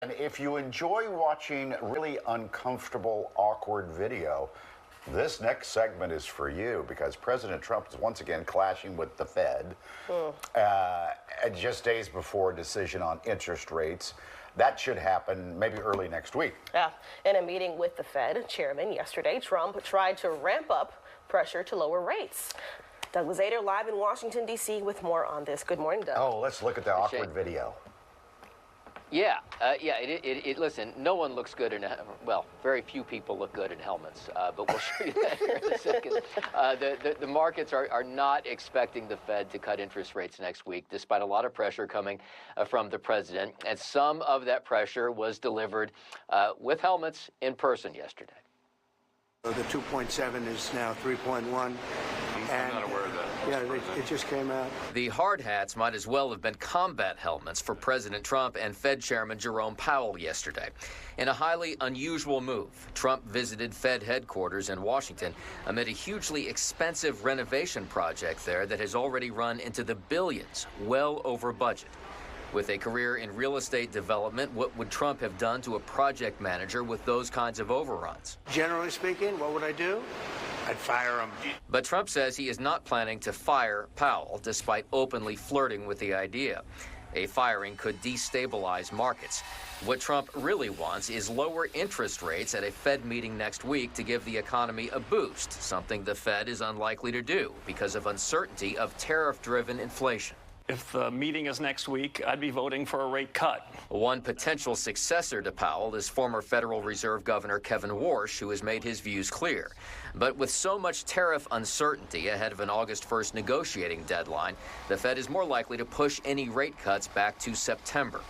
And if you enjoy watching really uncomfortable, awkward video, this next segment is for you because President Trump is once again clashing with the Fed just days before a decision on interest rates. That should happen maybe early next week. Yeah. In a meeting with the Fed chairman yesterday, Trump tried to ramp up pressure to lower rates. Doug Lazader live in Washington, D.C. with more on this. Good morning, Doug. Oh, let's look at the awkward video. Yeah, listen, no one looks good in, well, very few people look good in helmets, but we'll show you that here in a second. The markets are not expecting the Fed to cut interest rates next week, despite a lot of pressure coming from the president. And some of that pressure was delivered with helmets in person yesterday. The 2.7 is now 3.1. I'm not aware of that. Yeah, it just came out. The hard hats might as well have been combat helmets for President Trump and Fed Chairman Jerome Powell yesterday. In a highly unusual move, Trump visited Fed headquarters in Washington amid a hugely expensive renovation project there that has already run into the billions, well over budget. With a career in real estate development, what would Trump have done to a project manager with those kinds of overruns? Generally speaking, what would I do? I'd fire him. But Trump says he is not planning to fire Powell, despite openly flirting with the idea. A firing could destabilize markets. What Trump really wants is lower interest rates at a Fed meeting next week to give the economy a boost, something the Fed is unlikely to do because of uncertainty of tariff-driven inflation. If the meeting is next week, I'd be voting for a rate cut. One potential successor to Powell is former Federal Reserve Governor Kevin Warsh, who has made his views clear. But with so much tariff uncertainty ahead of an August 1st negotiating deadline, the Fed is more likely to push any rate cuts back to September.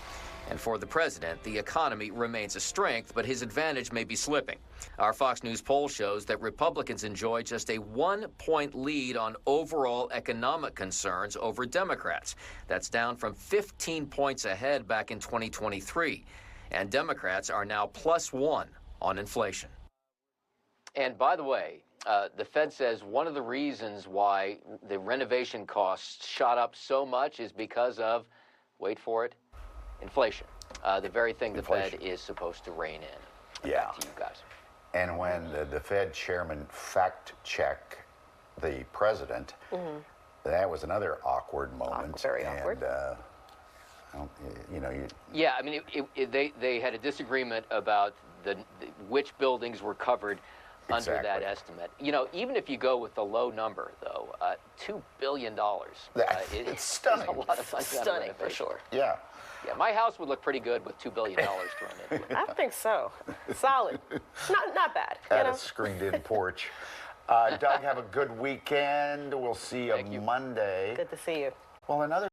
And for the president, the economy remains a strength, but his advantage may be slipping. Our Fox News poll shows that Republicans enjoy just a 1-point lead on overall economic concerns over Democrats. That's down from 15 points ahead back in 2023. And Democrats are now +1 on inflation. And by the way, the Fed says one of the reasons why the renovation costs shot up so much is because of, wait for it, inflation, the very thing the Fed is supposed to rein in. Yeah. Back to you guys. And when the Fed chairman fact-checked the president, that was another awkward moment. Very awkward. Yeah, I mean, they had a disagreement about which buildings were covered under that estimate. You know, even if you go with the low number, though, $2 billion. It's stunning. A lot of money. Stunning, for sure. Yeah. Yeah, my house would look pretty good with $2 billion thrown into it. I think so. Solid. Not bad. At a screened-in porch. Doug, have a good weekend. We'll see you Monday. Good to see you. Well, another